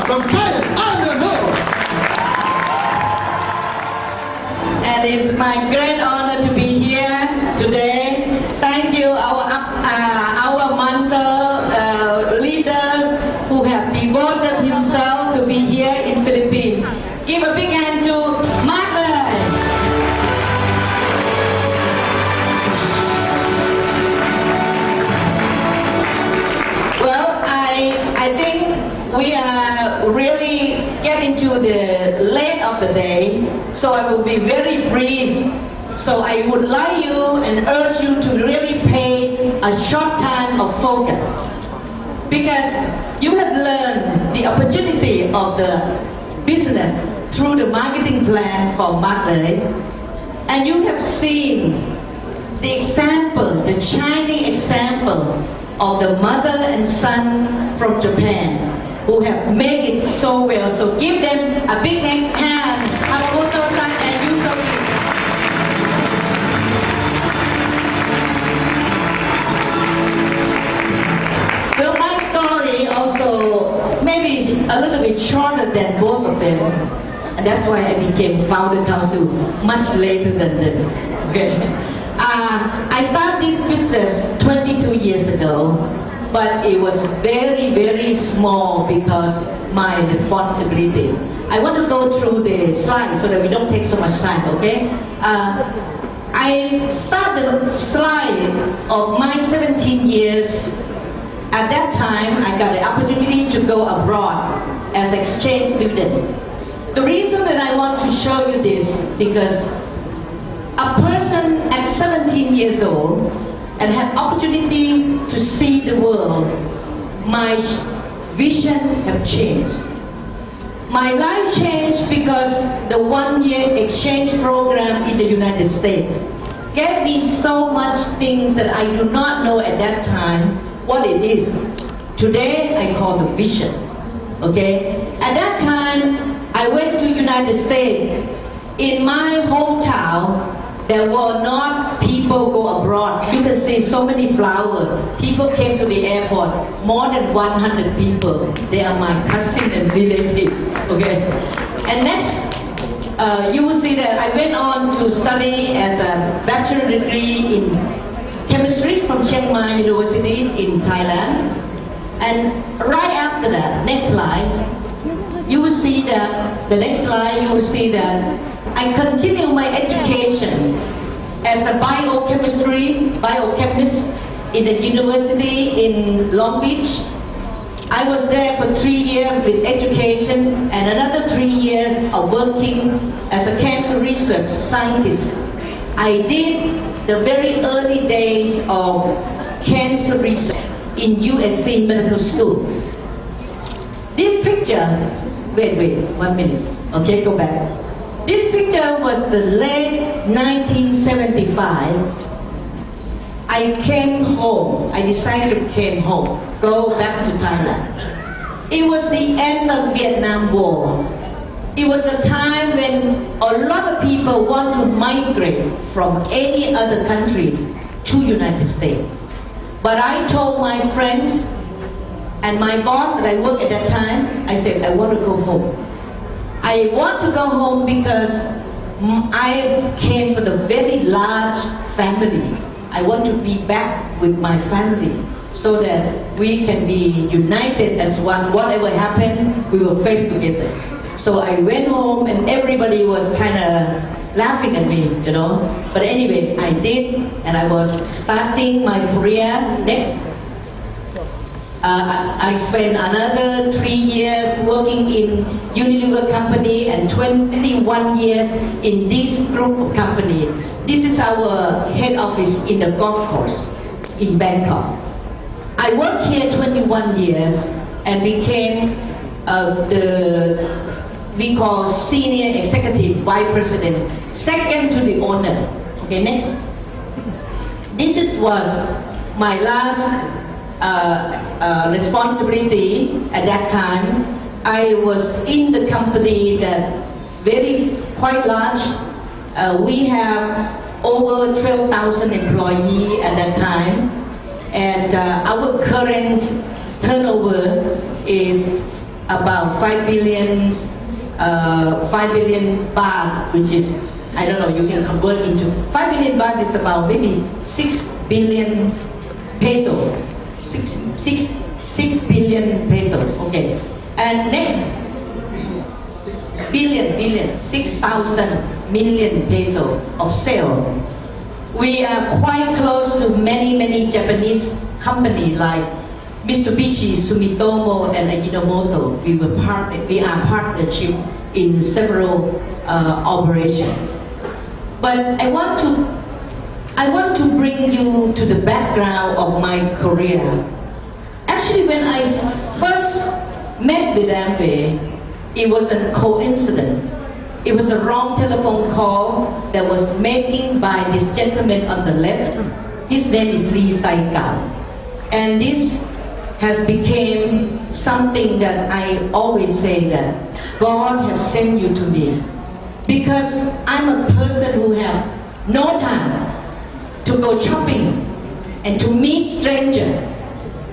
from Thailand, Aranong. And it's my great honor to be here today. Thank you, our mentor leaders who have devoted himself to be here in Philippines. Give a big hand to Mark Lay. Well, I think we are really getting to the late of the day, so I will be very brief. So I would like you and urge you to really pay a short time of focus, because you have learned the opportunity of the business through the marketing plan for Amway, and you have seen the example, the shining example of the mother and son from Japan who have made it so well. So give them a big hand, Hamamoto-san and Yusoki. Well, my story also maybe a little bit shorter than both of them, and that's why I became founder council much later than them. Okay. I started this business 22 years ago, but it was very, very small because my responsibility. I want to go through the slides so that we don't take so much time, okay? I started the slide of my 17 years. At that time, I got the opportunity to go abroad as exchange student. The reason that I want to show you this, because a person at 17 years old and have opportunity to see the world, my vision have changed. My life changed because the one-year exchange program in the United States gave me so much things that I do not know at that time what it is. Today I call the vision. Okay? At that time, I went to United States. In my hometown, there were not people go abroad. You can see so many flowers. People came to the airport, more than 100 people. They are my cousin and relative. Okay. And next, you will see that I went on to study as a bachelor degree in chemistry from Chiang Mai University in Thailand. And right after that, next slide, you will see that, the next slide, you will see that I continue my education as a biochemist in the university in Long Beach. I was there for 3 years with education and another 3 years of working as a cancer research scientist. I did the very early days of cancer research in USC Medical School. This picture, wait, 1 minute, okay, go back. This picture was the late 1975. I came home. I decided to came home, go back to Thailand. It was the end of Vietnam War. It was a time when a lot of people want to migrate from any other country to United States. But I told my friends and my boss that I worked at that time, I said, I want to go home. I want to go home because I came from a very large family. I want to be back with my family so that we can be united as one. Whatever happened, we will face together. So I went home and everybody was kind of laughing at me, you know. But anyway, I did, and I was starting my career. Next. I spent another 3 years working in Unilever company and 21 years in this group of company. This is our head office in the golf course in Bangkok. I worked here 21 years and became we call senior executive vice president, second to the owner. Okay, next. This was my last responsibility at that time. I was in the company that quite large. We have over 12,000 employees at that time, and our current turnover is about 5 billion, 5 billion baht, which is, I don't know, you can convert into 5 billion baht is about maybe 6 billion peso. 6 billion peso. Okay. And next, billion, 6,000 million peso of sale. We are quite close to many Japanese companies like Mitsubishi, Sumitomo, and Ajinomoto. We are partnership in several operations. But I want to bring you to the background of my career. Actually, when I first met with Amway, it was a coincidence. It was a wrong telephone call that was made by this gentleman on the left. His name is Lee Sai-Kao. And this has become something that I always say that God has sent you to me. Because I'm a person who have no time to go shopping and to meet strangers.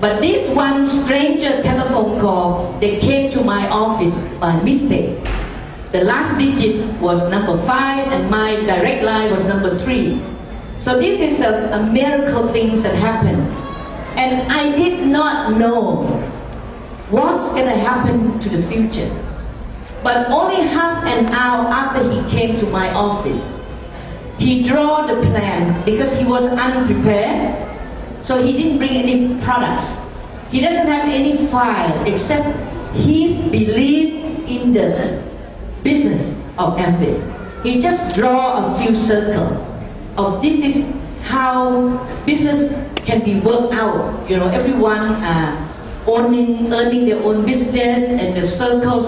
But this one stranger telephone call, they came to my office by mistake. The last digit was number 5 and my direct line was number 3. So this is a miracle things that happened. And I did not know what's going to happen to the future. But only half an hour after he came to my office, he drew the plan because he was unprepared. So he didn't bring any products. He doesn't have any file except his belief in the business of Amway. He just draw a few circles of this is how business can be worked out. You know, everyone earning their own business and the circle.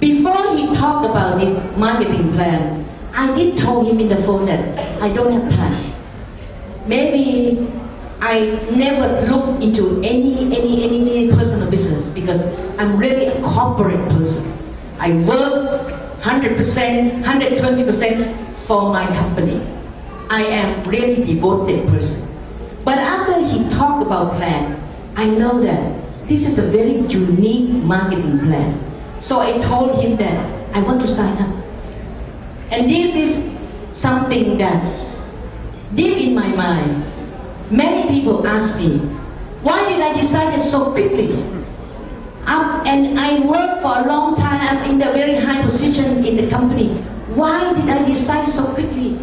Before he talked about this marketing plan, I did tell him in the phone that I don't have time. Maybe I never look into any personal business because I'm really a corporate person. I work 100%, 120% for my company. I am really devoted person. But after he talked about plan, I know that this is a very unique marketing plan. So I told him that I want to sign up. And this is something that deep in my mind, many people ask me, why did I decide it so quickly? And I worked for a long time, I'm in a very high position in the company. Why did I decide so quickly?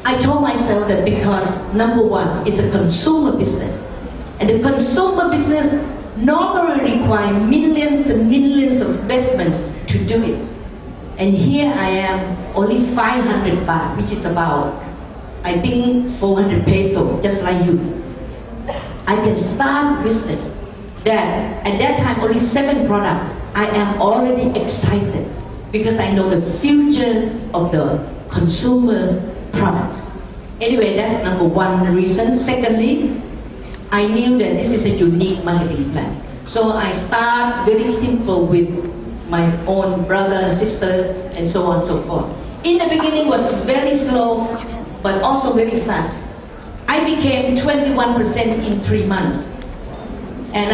I told myself that because number one, it's a consumer business. And the consumer business normally requires millions and millions of investment to do it. And here I am, only 500 baht, which is about, I think, 400 peso, just like you. I can start business that at that time only 7 products. I am already excited because I know the future of the consumer products. Anyway, that's number one reason. Secondly, I knew that this is a unique marketing plan. So I start very simple with my own brother, sister, and so on and so forth. In the beginning was very slow, but also very fast. I became 21% in 3 months. And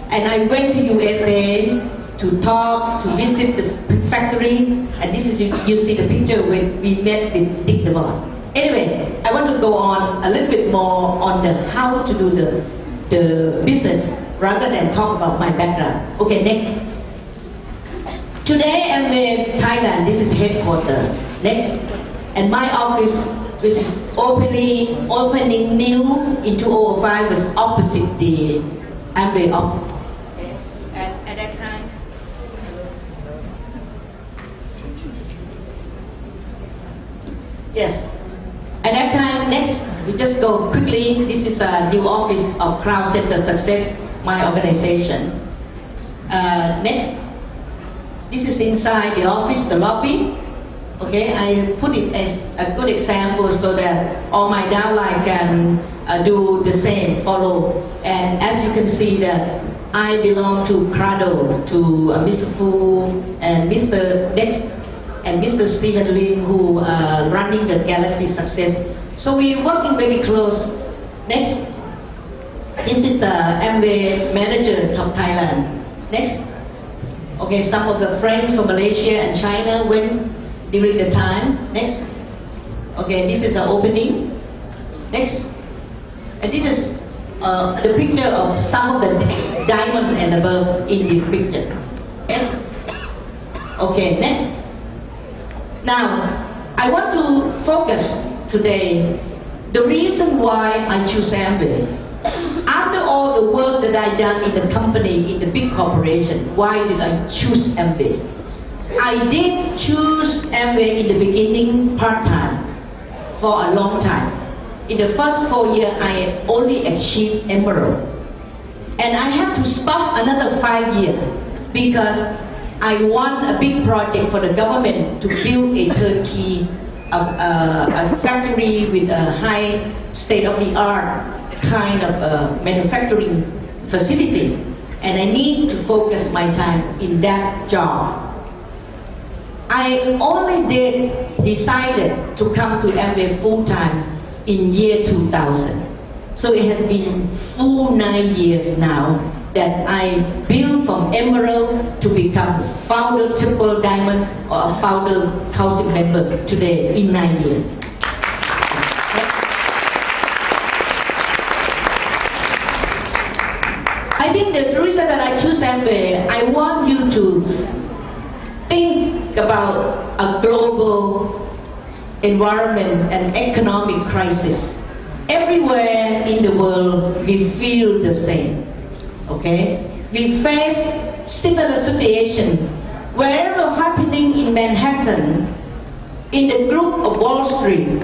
I went to USA to talk, to visit the factory, and this is, you see the picture when we met with Dick DeVos. Anyway, I want to go on a little bit more on the how to do the business rather than talk about my background. Okay, next. Today I'm in Thailand, this is headquarters. Next. And my office, which is opening new in 2005, was opposite the Amway office. And at that time, yes. At that time, next, we just go quickly. This is a new office of Crown Center Success, my organization. Next, this is inside the office, the lobby. Okay, I put it as a good example so that all my downline can do the same, follow. And as you can see that I belong to Crado, to Mr. Fu and Mr. Next and Mr. Stephen Lim, who are running the Galaxy Success. So we're working very close. Next, This is the Amway manager of Thailand. Next. Okay, some of the friends from Malaysia and China went during the time. Next. Okay, this is the opening. Next. And this is the picture of some of the diamond and above in this picture. Next. Okay, next. Now, I want to focus today the reason why I choose Amway. After all the work that I done in the company, in the big corporation, why did I choose Amway? I did choose Amway in the beginning part-time for a long time. In the first 4 years, I only achieved Emerald. And I had to stop another 5 years because I want a big project for the government to build a turnkey, a factory with a high state-of-the-art kind of manufacturing facility. And I need to focus my time in that job. I only decided to come to Amway full-time in year 2000. So it has been full 9 years now that I built from Emerald to become founder triple diamond or a founder council member today in 9 years. I think the reason that I choose Amway, I want you to think about a global environment and economic crisis. Everywhere in the world, we feel the same. Okay? We face similar situation. Wherever happening in Manhattan, in the group of Wall Street,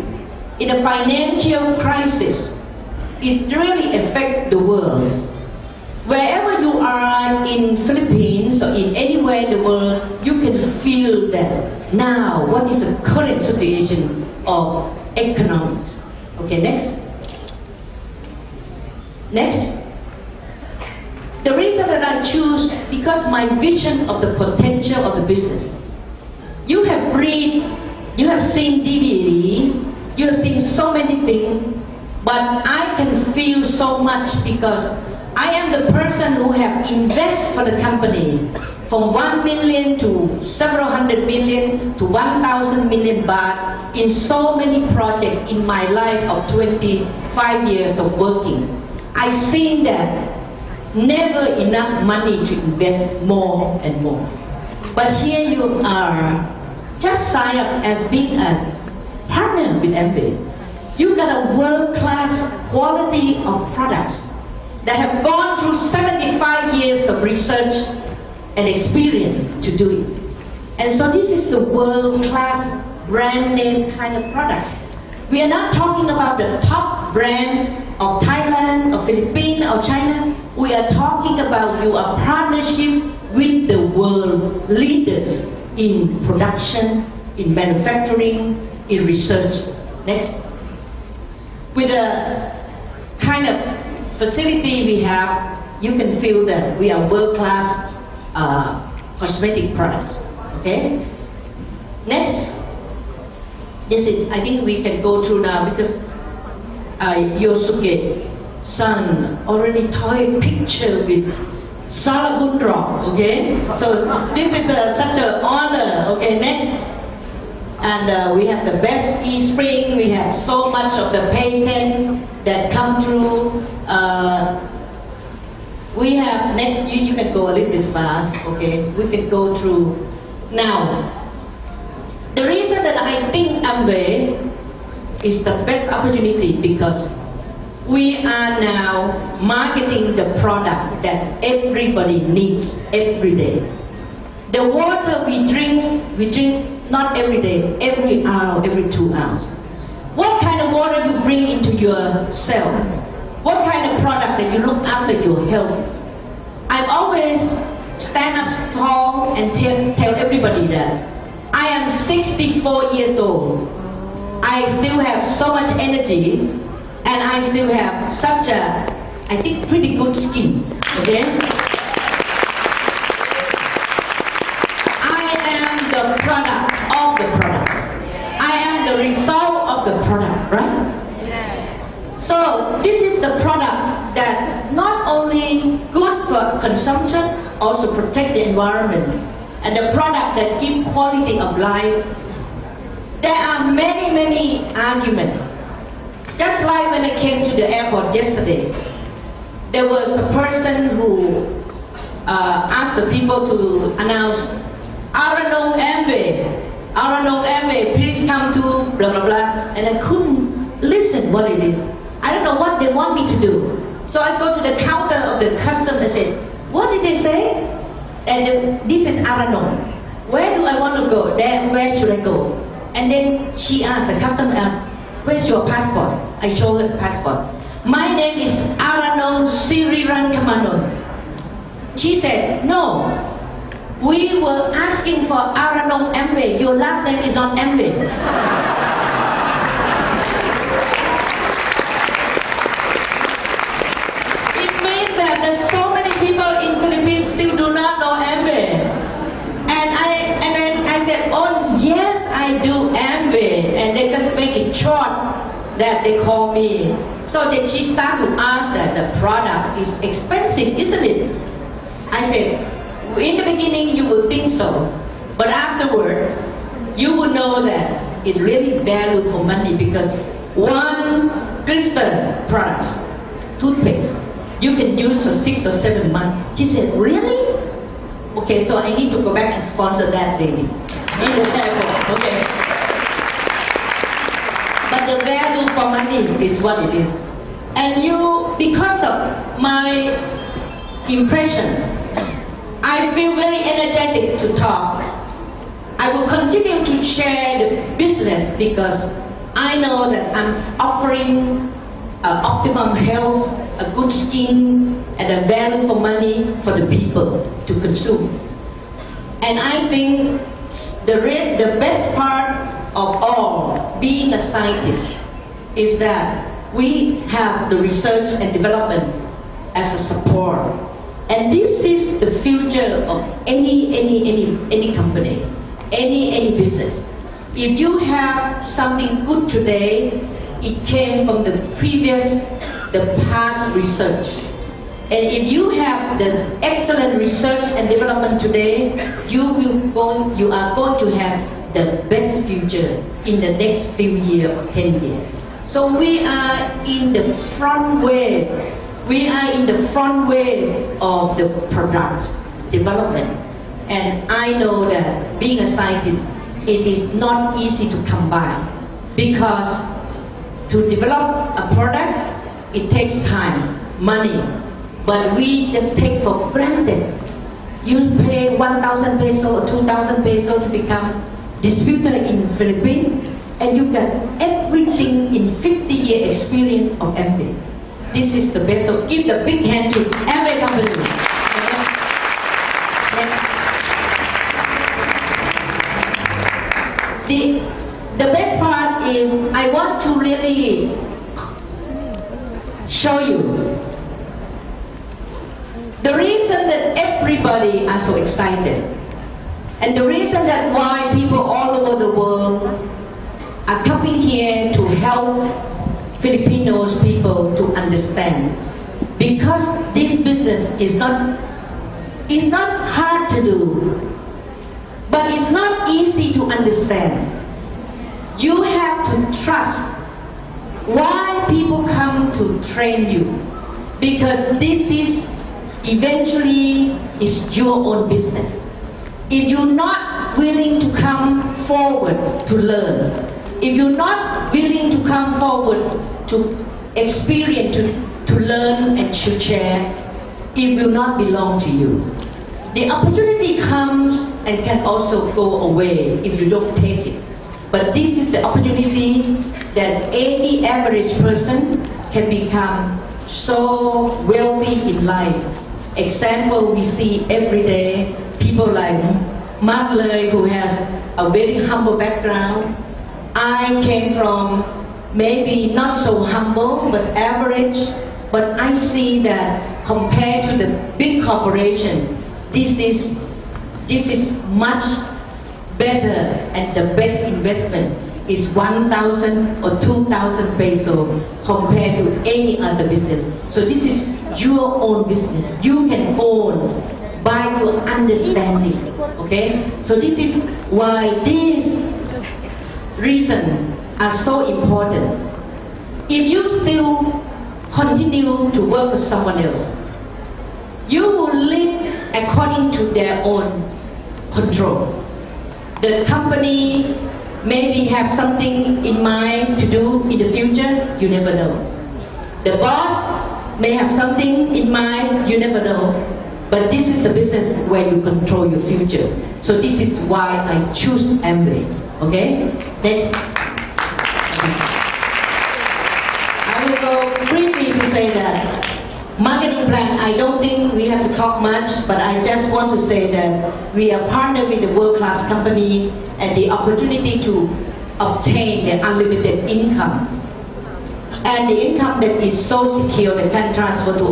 in the financial crisis, it really affects the world. Wherever you are in Philippines or in anywhere in the world, you can feel that now, what is the current situation of economics? Okay, next. Next. The reason that I choose, because my vision of the potential of the business. You have read, you have seen DVD, you have seen so many things, but I can feel so much because I am the person who have invested for the company from 1 million to several hundred million to 1,000 million baht in so many projects in my life of 25 years of working. I seen that never enough money to invest more and more. But here you are, just sign up as being a partner with Amway. You got a world-class quality of products that have gone through 75 years of research and experience to do it. And so this is the world-class brand name kind of products. We are not talking about the top brand of Thailand or Philippines or China. We are talking about your partnership with the world leaders in production, in manufacturing, in research. Next. With the kind of facility we have, you can feel that we are world-class cosmetic products. Okay? Next. This is, I think we can go through now because Yosuke-san already took a picture with Salabundra, okay? So this is such an honor, okay? Next. And we have the best e-spring, we have so much of the patent that come through. We have, next, you can go a little bit fast, okay? We can go through. Now, the reason that I think Amway is the best opportunity because we are now marketing the product that everybody needs every day. The water we drink not every day, every hour, every 2 hours. What kind of water you bring into your cell? What kind of product that you look after your health? I always stand up tall and tell everybody that I am 64 years old. I still have so much energy and I still have such a, I think, pretty good skin, okay? I am the product of the product. I am the result of the product, right? Yes. So this is the product that not only good for consumption, also protect the environment, and the product that give quality of life. There are many arguments. Just like when I came to the airport yesterday, there was a person who asked the people to announce Aranong Amway, please come to blah blah blah, and I couldn't listen what it is. I don't know what they want me to do. So I go to the counter of the customer and say, what did they say? And this is Aranong. Where do I want to go? Where should I go? And then she asked, the customer asked, where's your passport? I showed her the passport. My name is Aranong Sirirangkamanont. She said, no, we were asking for Aranong Amway. Your last name is not Amway. It means that there's so many people in Philippines still do not know Amway. And then I said, oh yes, I do Amway. And they just make it short that they call me. So then she started to ask that the product is expensive, isn't it? I said, in the beginning you will think so, but afterward you will know that it really value for money, because one crystal products, toothpaste, you can use for 6 or 7 months. She said, really? Okay, so I need to go back and sponsor that lady in the airport. Okay. But the value for money is what it is. And you, because of my impression, I feel very energetic to talk. I will continue to share the business because I know that I'm offering optimum health, a good skin, and a value for money for the people to consume. And I think the best part of all being a scientist is that we have the research and development as a support. And this is the future of any company, any business. If you have something good today, it came from the past research. And if you have the excellent research and development today, you are going to have the best future in the next few years or 10 years. So we are in the front wave. We are in the front wave of the products development. And I know that being a scientist, it is not easy to come by, because to develop a product, it takes time, money, but we just take for granted. You pay 1,000 peso or 2,000 peso to become distributor in Philippines, and you get everything in 50-year experience of Amway. This is the best. So give the big hand to Amway company. Next. The best part is I want to really show you the reason that everybody are so excited, and the reason that why people all over the world are coming here to help Filipinos people to understand. Because this business is not hard to do, but it's not easy to understand. You have to trust why people come to train you, because this is eventually is your own business. If you're not willing to come forward to learn, if you're not willing to come forward to experience, to learn and to share, it will not belong to you. The opportunity comes and can also go away if you don't take it. But this is the opportunity that any average person can become so wealthy in life. Example, we see every day people like Mark Lay, who has a very humble background. I came from maybe not so humble, but average. But I see that compared to the big corporation, this is much better and the best investment is 1,000 or 2,000 peso compared to any other business. So this is your own business. You can own by your understanding. Okay? So this is why these reasons are so important. If you still continue to work for someone else, you will live according to their own control. The company maybe have something in mind to do in the future, you never know. The boss may have something in mind, you never know. But this is a business where you control your future. So this is why I choose Amway. Okay? Next. I will go briefly to say that marketing plan, I don't think we have to talk much, but I just want to say that we are partnered with a world-class company and the opportunity to obtain the unlimited income. And the income that is so secure that can transfer to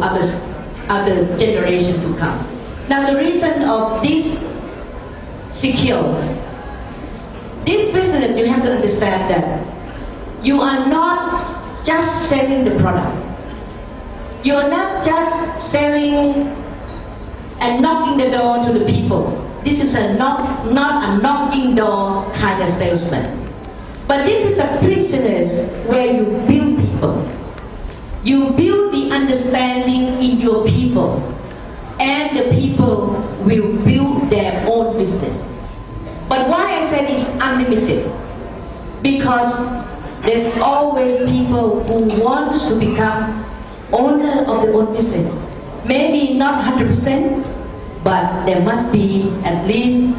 other generation to come. Now the reason of this secure, this business, you have to understand that you are not just selling the product. You're not just selling and knocking the door to the people. This is not a knocking door kind of salesman. But this is a business where you build people. You build the understanding in your people, and the people will build their own business. But why I said it's unlimited? Because there's always people who want to become owner of their own business. Maybe not 100%, but there must be at least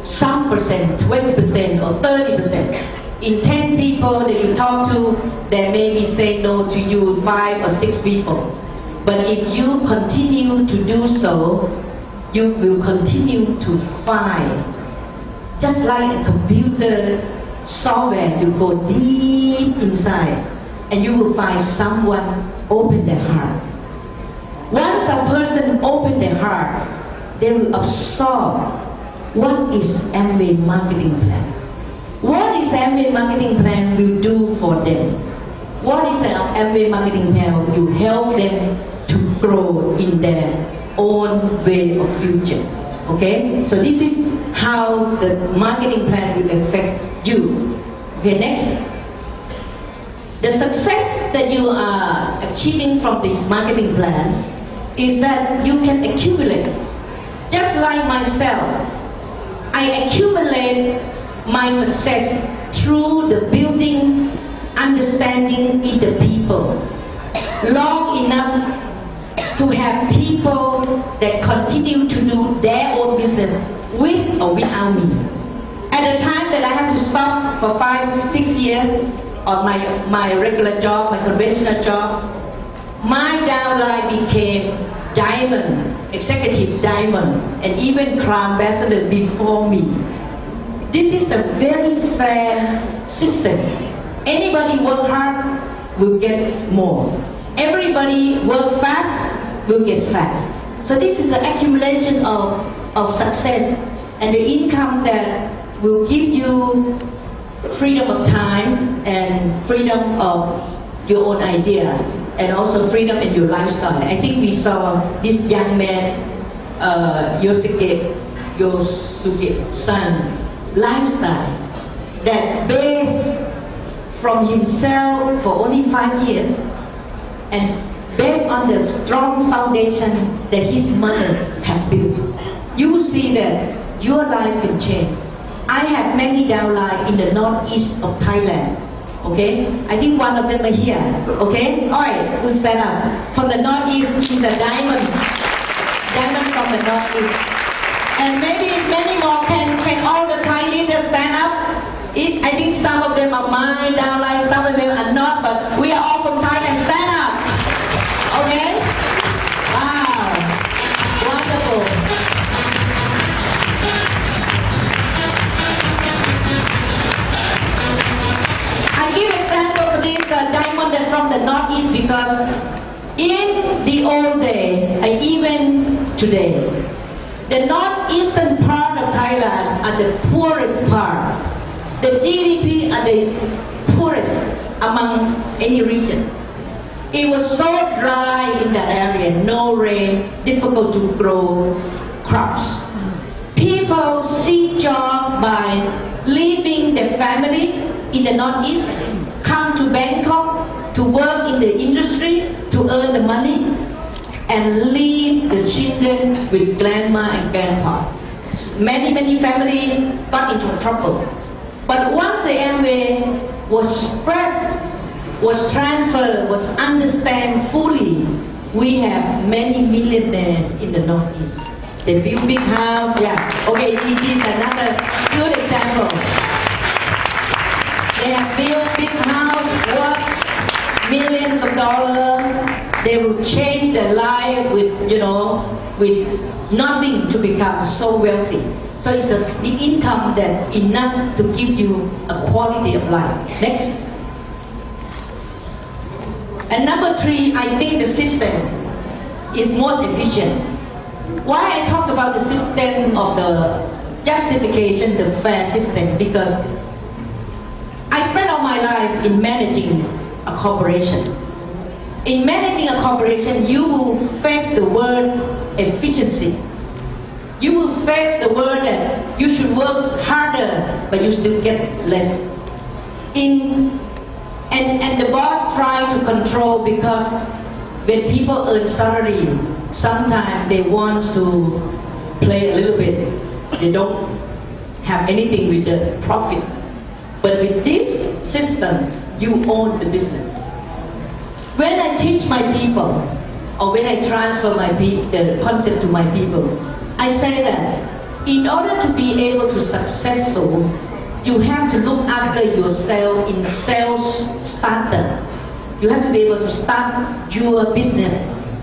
some percent, 20% or 30%. In 10 people that you talk to, there may be say no to you 5 or 6 people. But if you continue to do so, you will continue to find. Just like a computer software, you go deep inside and you will find someone open their heart. Once a person open their heart, they will absorb what is Amway marketing plan. What is Amway marketing plan will do for them? What is an Amway marketing plan will help them to grow in their own way of future? Okay, so this is how the marketing plan will affect you. Okay, next. The success that you are achieving from this marketing plan is that you can accumulate. Just like myself, I accumulate my success through the building understanding in the people long enough to have people that continue to do their own business with or without me. At the time that I have to stop for 5-6 years on my regular job, my conventional job, my downline became diamond, executive diamond, and even crown ambassador before me. This is a very fair system. Anybody work hard will get more. Everybody work fast will get fast. So this is an accumulation of success and the income that will give you freedom of time and freedom of your own idea and also freedom in your lifestyle. I think we saw this young man, Yosuke son, lifestyle that based from himself for only 5 years and based on the strong foundation that his mother had built. You will see that your life can change. I have many downline in the northeast of Thailand. Okay, I think one of them are here. Okay, all right, we'll stand up. From the northeast, she's a diamond from the northeast. And maybe many more. Can all the Thai leaders stand up? I think some of them are mine downline, some of them are not, but we are all from Thailand. Stand up. Okay? Wow. Wonderful. I give example of this diamond that from the northeast because in the old day, and even today, the northeastern part of Thailand are the poorest part. The GDP are the poorest among any region. It was so dry in that area, no rain, difficult to grow crops. People seek job by leaving their family in the Northeast, come to Bangkok to work in the industry to earn the money, and leave the children with grandma and grandpa. Many families got into trouble. But once the Amway was spread, was transferred, was understood fully, we have many millionaires in the Northeast. They build big house, yeah. Okay, DG is another good example. They have built big house, worth millions of dollars. They will change their life with, with nothing to become so wealthy. So it's the income that enough to give you a quality of life. Next. And number 3, I think the system is most efficient. Why I talk about the system of the justification, the fair system? Because I spent all my life in managing a corporation. In managing a corporation, you will face the word efficiency. You will face the word that you should work harder, but you still get less. And the boss try to control, because when people earn salary, sometimes they want to play a little bit. They don't have anything with the profit. But with this system, you own the business. When I teach my people, or when I transfer the concept to my people, I say that in order to be able to successful, you have to look after yourself in sales starter. You have to be able to start your business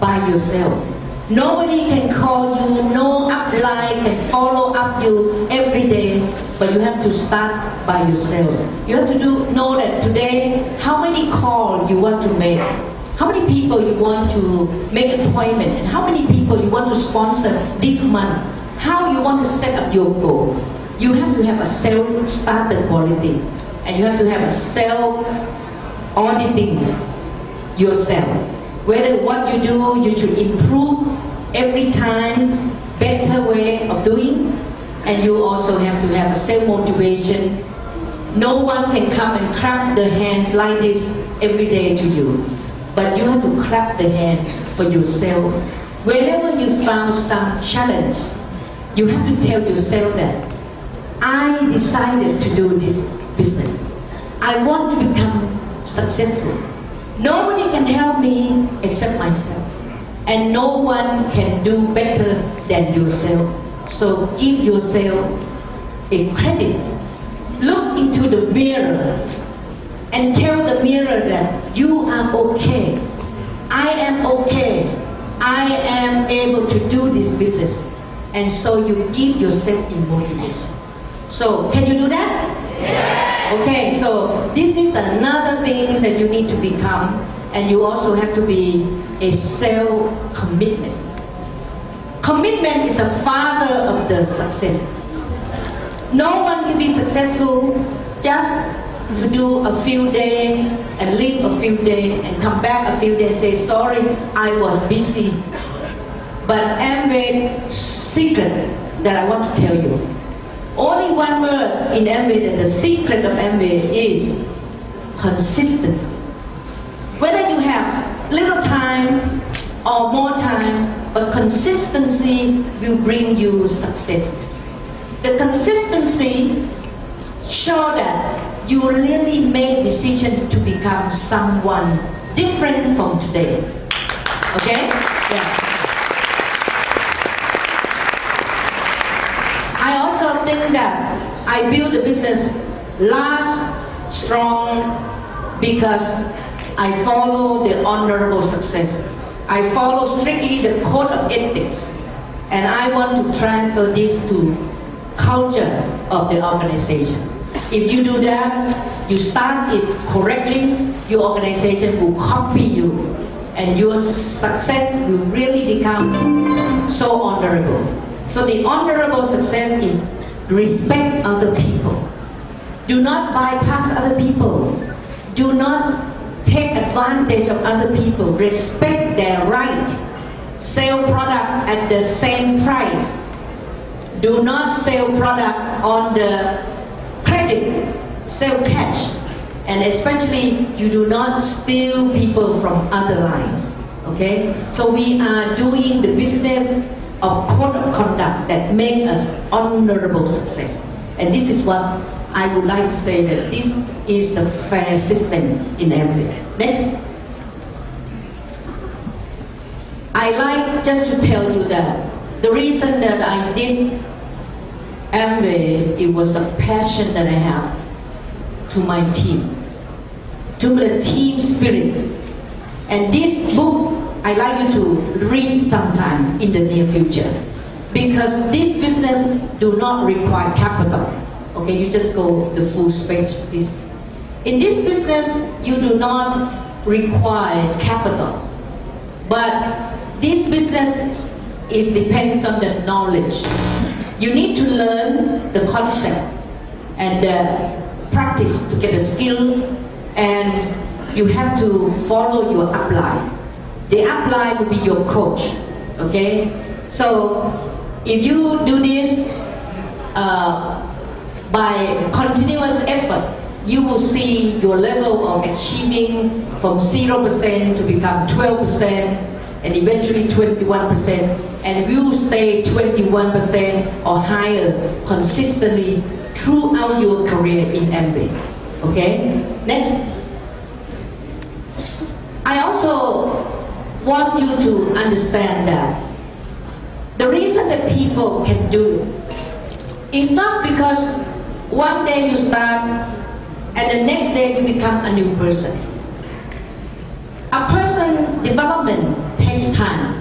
by yourself. Nobody can call you, no upline can follow up you every day, but you have to start by yourself. You have to know that today, how many calls you want to make, how many people you want to make appointment, and how many people you want to sponsor this month, how you want to set up your goal. You have to have a self-starter quality, and you have to have a self-auditing yourself. Whether what you do, you should improve every time, better way of doing, and you also have to have a self-motivation. No one can come and clap the hands like this every day to you, but you have to clap the hand for yourself. Whenever you found some challenge, you have to tell yourself that I decided to do this business. I want to become successful. Nobody can help me except myself. And no one can do better than yourself. So give yourself a credit. Look into the mirror and tell the mirror that you are okay. I am okay. I am able to do this business. And so you give yourself a motivation. So can you do that? Yes. Okay, so this is another thing that you need to become, and you also have to be a self-commitment. Commitment is the father of the success. No one can be successful just to do a few days and leave a few days and come back a few days and say, sorry, I was busy. But Amway's secret that I want to tell you, only one word in Amway, that the secret of Amway is consistency. Whether you have little time or more time, but consistency will bring you success. The consistency shows that you really make decision to become someone different from today. Okay? Yeah. I also think that I build the business last strong because I follow the honorable success. I follow strictly the code of ethics, and I want to transfer this to culture of the organization. If you do that, you start it correctly, your organization will copy you, and your success will really become so honorable. So the honorable success is respect other people. Do not bypass other people. Do not take advantage of other people. Respect their right. Sell product at the same price. Do not sell product on the credit. Sell cash. And especially, you do not steal people from other lines. Okay? So we are doing the business of code of conduct that make us honorable success. And this is what I would like to say, that this is the fair system in Amway. Next. I like just to tell you that the reason that I did Amway, it was a passion that I have to my team, to the team spirit. And this book, I like you to read sometime in the near future, because this business do not require capital. Okay, you just go the full page, please. In this business, you do not require capital, but this business depends on the knowledge. You need to learn the concept and practice to get the skill, and you have to follow your upline. The upline will be your coach. Okay, so if you do this by continuous effort, you will see your level of achieving from 0% to become 12%, and eventually 21%, and you will stay 21% or higher consistently throughout your career in Amway. Okay? Next. I also want you to understand that the reason that people can do it is not because one day you start and the next day you become a new person. A person development takes time.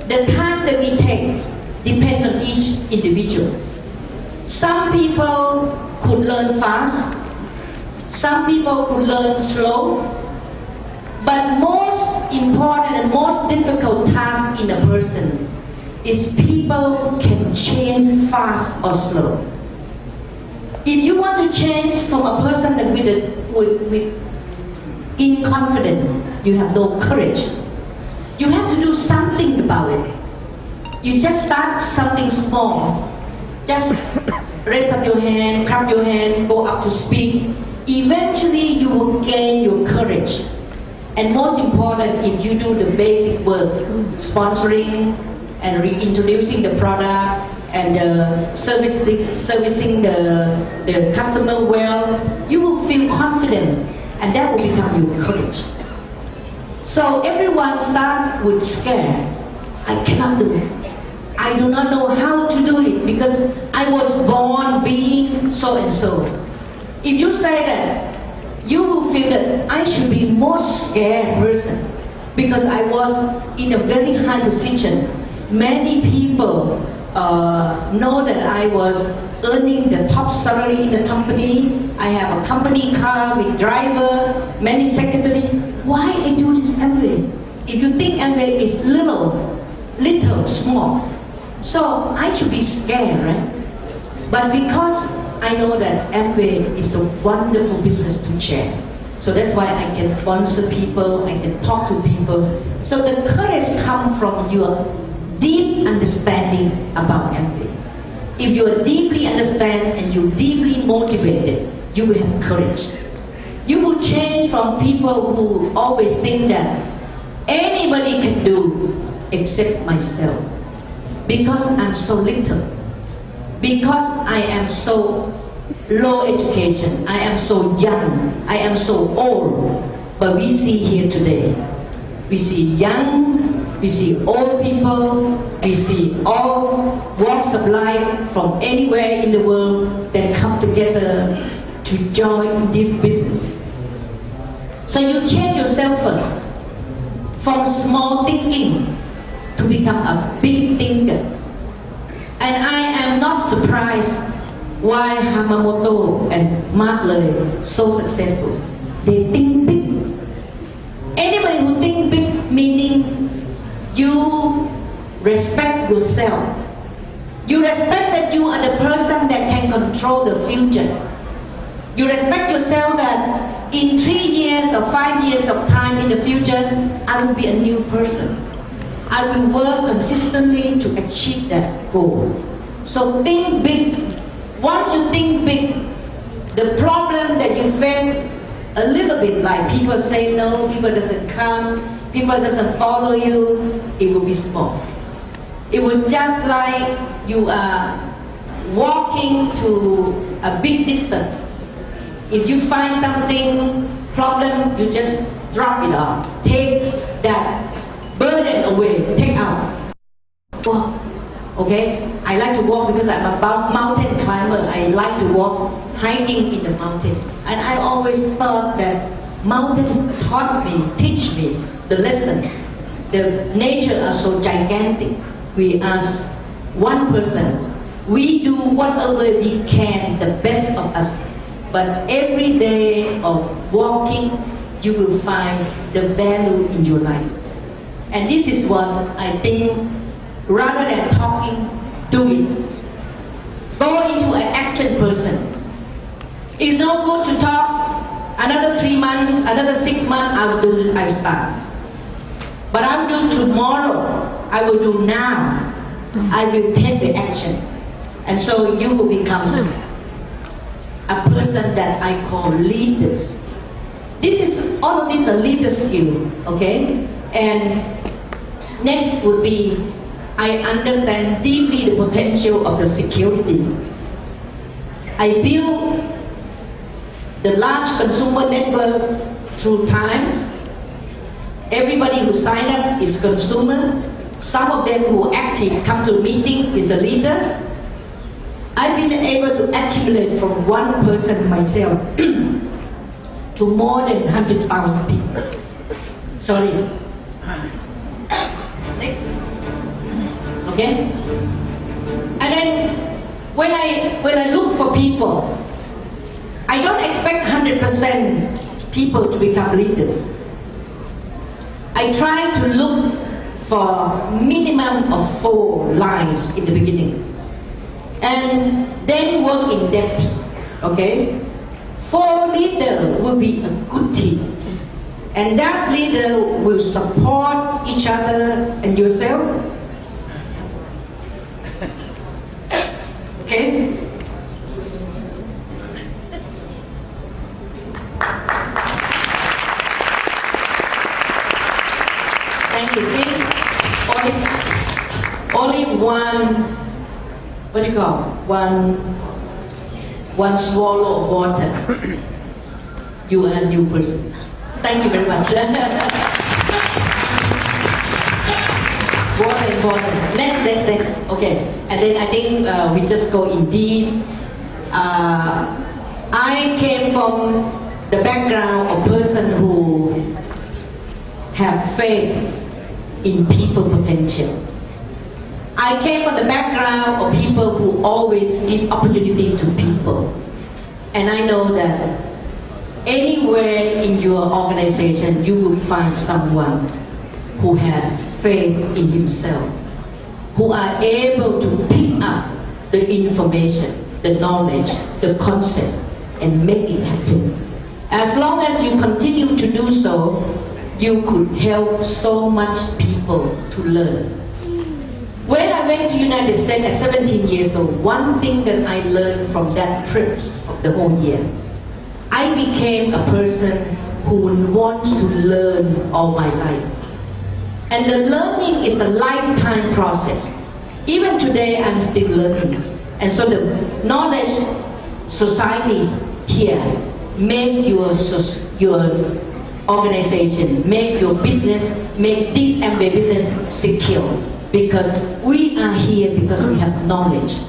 The time that we take depends on each individual. Some people could learn fast, some people could learn slow, but most important and most difficult task in a person is people can change fast or slow. If you want to change from a person that with inconfident, you have no courage, you have to do something about it. You just start something small. Just raise up your hand, clap your hand, go up to speak. Eventually you will gain your courage. And most important, if you do the basic work, sponsoring and reintroducing the product and servicing the customer well, you will feel confident, and that will become your courage. So everyone start with scare. I cannot do it. I do not know how to do it because I was born being so and so. If you say that, you will feel that I should be more scared person because I was in a very high position. Many people know that I was earning the top salary in the company. I have a company car with driver, many secretary. Why I do this Amway? If you think Amway is little, small, so I should be scared, right? But because I know that Amway is a wonderful business to share, so that's why I can sponsor people, I can talk to people. So the courage comes from your deep understanding about Amway. If you are deeply understand and you're deeply motivated, you will have courage. You will change from people who always think that anybody can do except myself. Because I'm so little. Because I am so low education. I am so young. I am so old. But we see here today, we see young, we see old people, we see all walks of life from anywhere in the world that come together to join this business. So you change yourself first from small thinking to become a big thinker. And I am not surprised why Hamamoto and Mark Le so successful. They think big. Anybody who think big, meaning you respect yourself. You respect that you are the person that can control the future. You respect yourself that in 3 years or 5 years of time in the future, I will be a new person. I will work consistently to achieve that goal. So think big. Once you think big, the problem that you face a little bit like people say no, people doesn't come, people doesn't follow you, it will be small. It will just like you are walking to a big distance. If you find something problem, you just drop it off. Take that burden away, take out. Walk. Okay? I like to walk because I'm a mountain climber. I like to walk hiking in the mountain. And I always thought that mountain teach me the lesson. The nature are so gigantic. We as one person, we do whatever we can, the best of us. But every day of walking, you will find the value in your life. And this is what I think, rather than talking, do it. Go into an action person. It's not good to talk another 3 months, another 6 months, I start. But I will do tomorrow, I will do now. I will take the action. And so you will become a person that I call leaders. All of these are leader skill, okay? And next would be, I understand deeply the potential of the security. I build the large consumer network through times. Everybody who sign up is consumer. Some of them who are active come to a meeting is the leaders. I've been able to accumulate from one person myself to more than 100,000 people. Sorry. Next. Okay? And then when I look for people, I don't expect 100% people to become leaders. I try to look for minimum of 4 lines in the beginning. And then work in depth, okay? 4 leaders will be a good team. And that leader will support each other and yourself. Okay? Thank you. See? Only one, what do you call? One swallow of water. You are a new person. Thank you very much. Water. Next. Okay. And then I think we just go in deep. I came from the background of person who have faith in people potential. I came from the background of people who always give opportunity to people. And I know that anywhere in your organization, you will find someone who has faith in himself, who are able to pick up the information, the knowledge, the concept, and make it happen. As long as you continue to do so, you could help so much people to learn. When I went to United States at 17 years old, one thing that I learned from that trips of the whole year, I became a person who wants to learn all my life. And the learning is a lifetime process. Even today, I'm still learning. And so the knowledge society here make your organization, make your business, make this Amway business secure. Because we are here because we have knowledge.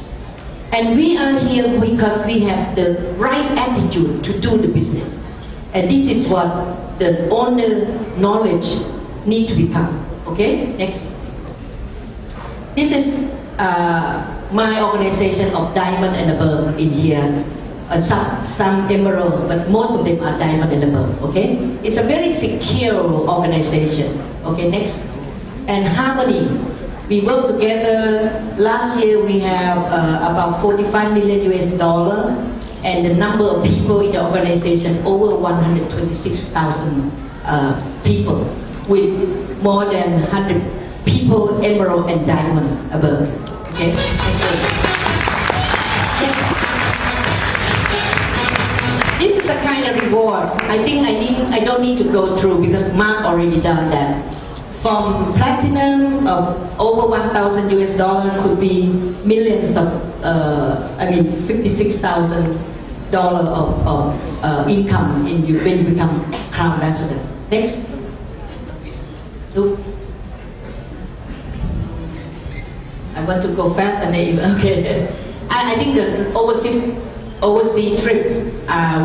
And we are here because we have the right attitude to do the business. And this is what the owner knowledge need to become. Okay, next. This is my organization of diamond and above in here. Some emerald, but most of them are diamond and above. Okay, it's a very secure organization. Okay, next. And harmony. We work together. Last year we have about $45 million US. and the number of people in the organization over 126,000 people, with more than 100 people, emerald and diamond above. Okay. Thank you. Yes. This is a kind of reward. I think I don't need to go through because Mark already done that. From platinum of over $1,000 US could be millions of, $56,000 of income when you become Crown Ambassador. Next. Look. I want to go fast and okay. I think the overseas trip,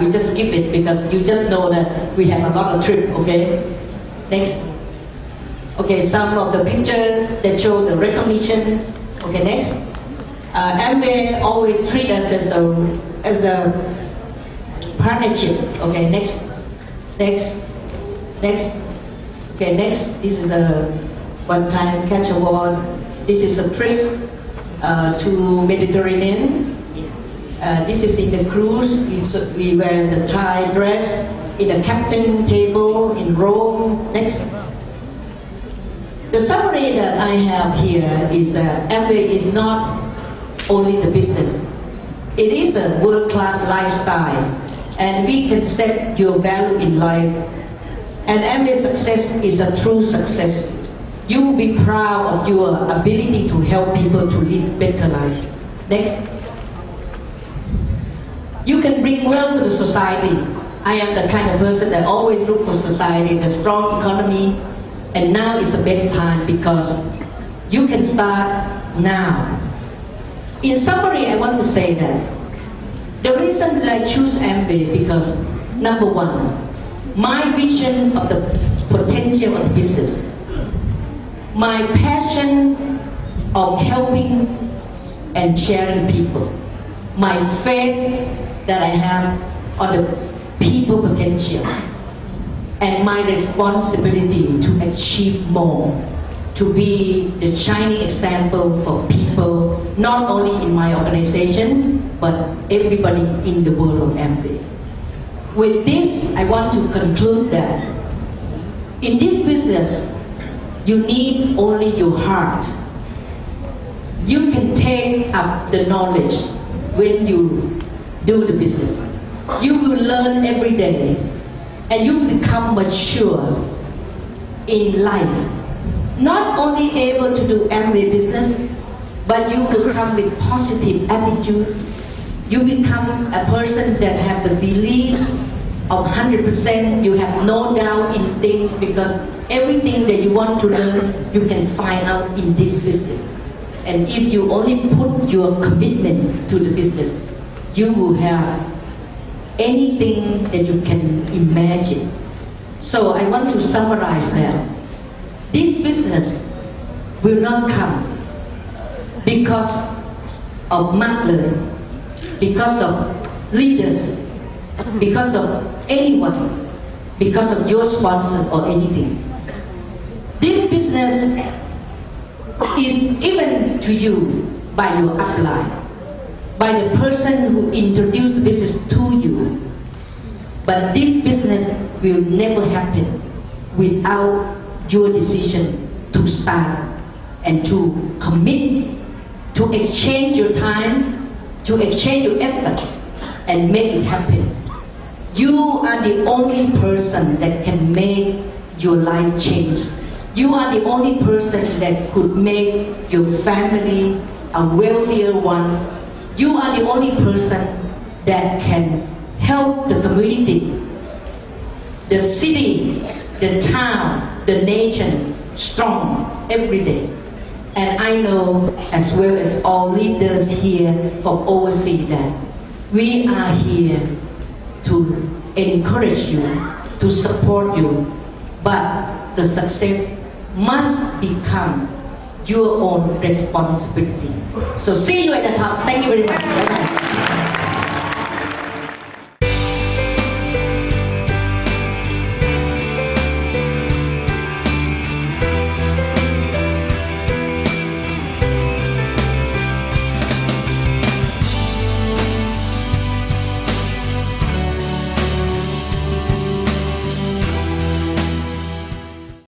we just skip it because you just know that we have a lot of trip, okay? Next. Okay, some of the pictures that show the recognition. Okay, next. Amway always treat us as a partnership. Okay, next. Okay, next. This is a one-time catch award. This is a trip to Mediterranean. This is in the cruise. We wear the Thai dress in the captain table in Rome. Next. The summary that I have here is that Amway is not only the business. It is a world-class lifestyle, and we can set your value in life. And Amway success is a true success. You will be proud of your ability to help people to live better life. Next. You can bring wealth to the society. I am the kind of person that always look for society, the strong economy, and now is the best time because you can start now. In summary, I want to say that the reason that I choose Amway because number one, my vision of the potential of business, my passion of helping and sharing people, my faith that I have on the people potential, and my responsibility to achieve more, to be the shining example for people, not only in my organization, but everybody in the world of Amway. With this, I want to conclude that in this business, you need only your heart. You can take up the knowledge when you do the business. You will learn every day, and you become mature in life. Not only able to do Amway business, but you will come with positive attitude. You become a person that have the belief of 100%. You have no doubt in things because everything that you want to learn, you can find out in this business. And if you only put your commitment to the business, you will have anything that you can imagine. So I want to summarize that. This business will not come because of marketing, because of leaders, because of anyone, because of your sponsor or anything. This business is given to you by your upline, by the person who introduced the business to you. But this business will never happen without your decision to start and to commit, to exchange your time, to exchange your effort, and make it happen. You are the only person that can make your life change. You are the only person that could make your family a wealthier one. You are the only person that can help the community, the city, the town, the nation strong every day. And I know, as well as all leaders here from overseas, that we are here to encourage you, to support you, but the success must become your own responsibility. So see you at the top. Thank you very much. Bye-bye.